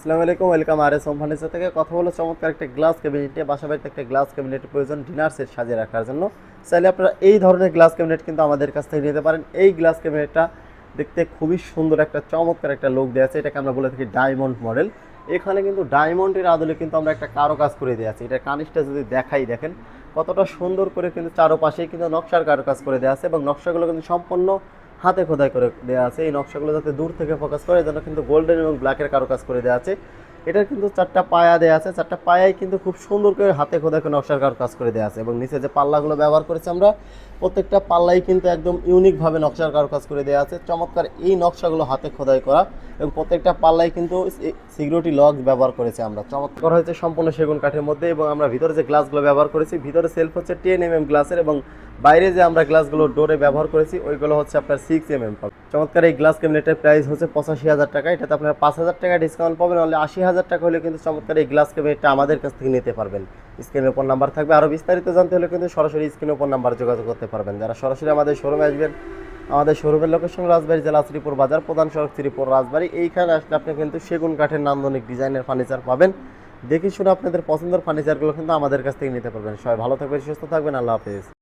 আসসালামু আলাইকুম, ওয়েলকাম আর S home furniture থেকে। কথা হলো চমৎকার একটা গ্লাস ক্যাবিনেটে, বাসা বাড়িতে একটা গ্লাস ক্যাবিনেটের প্রয়োজন ডিনার সেট সাজিয়ে রাখার জন্য। চাইলে আপনারা এই ধরনের গ্লাস ক্যাবিনেট কিন্তু আমাদের কাছ থেকে নিতে পারেন। এই গ্লাস ক্যাবিনেটটা দেখতে খুবই সুন্দর, একটা চমৎকার একটা লুক দেওয়া আছে। এটাকে আমরা বলে থাকি ডায়মন্ড মডেল। এখানে কিন্তু ডায়মন্ডের আদলে কিন্তু আমরা একটা কারুকাজ করে দেওয়া আছে। এটা কানিসটা যদি দেখাই, দেখেন কতটা সুন্দর করে কিন্তু চারোপাশেই কিন্তু নকশার কারুকাজ করে দেওয়া আছে এবং নকশাগুলো কিন্তু সম্পূর্ণ হাতে খোদাই করে দেওয়া আছে। এই নকশাগুলো যাতে দূর থেকে ফোকাস করে, যেন কিন্তু গোল্ডেন এবং ব্ল্যাকের কারুকাজ করে দেওয়া আছে। এটার কিন্তু চারটা পায়া দেওয়া আছে, চারটা পায়াই কিন্তু খুব সুন্দর করে হাতে খোদা করে নকশার কাজ করে দেওয়া আছে এবং নিচে যে পাল্লাগুলো ব্যবহার করেছি আমরা, প্রত্যেকটা পাল্লাই কিন্তু একদম ইউনিকভাবে নকশার কাজ করে দেওয়া আছে। চমৎকার এই নকশাগুলো হাতে খোদাই করা এবং প্রত্যেকটা পাল্লাই কিন্তু সিকিউরিটি লক ব্যবহার করেছি আমরা। চমৎকার হয়েছে সম্পূর্ণ সেগুন কাঠের মধ্যে এবং আমরা ভিতরে যে গ্লাসগুলো ব্যবহার করেছি, ভিতরে সেলফ হচ্ছে 10 mm গ্লাসের এবং বাইরে যে আমরা গ্লাসগুলো ডোরে ব্যবহার করেছি ওইগুলো হচ্ছে আপনার 6 mm। চমৎকার এই গ্লাস ক্যাবিনেটের প্রাইস হচ্ছে 85,000 টাকা। এটাতে আপনারা 5,000 টাকা ডিসকাউন্ট পাবেন, নাহলে 80,000 টাকা হলে কিন্তু চমৎকার এই গ্লাস ক্যাবিনেটটা আমাদের কাছ থেকে নিতে পারবেন। স্ক্রিনের উপর নাম্বার থাকবে। আরও বিস্তারিত জানতে হলে কিন্তু সরাসরি স্ক্রিনের উপর নাম্বার যোগাযোগ করতে পারবেন। যারা সরাসরি আমাদের শোরুমে আসবেন, আমাদের শোরুমের লোকেশন রাজবাড়ী জেলা শ্রীপুর বাজার, প্রধান সড়ক শ্রীপুর রাজবাড়ী। এইখানে আসলে আপনি কিন্তু সেগুন কাঠের নান্দনিক ডিজাইনের ফার্নিচার পাবেন। দেখে শুনে আপনাদের পছন্দের ফার্নিচারগুলো কিন্তু আমাদের কাছ থেকে নিতে পারবেন। সবাই ভালো থাকবেন, সুস্থ থাকবেন। আল্লাহ হাফেজ।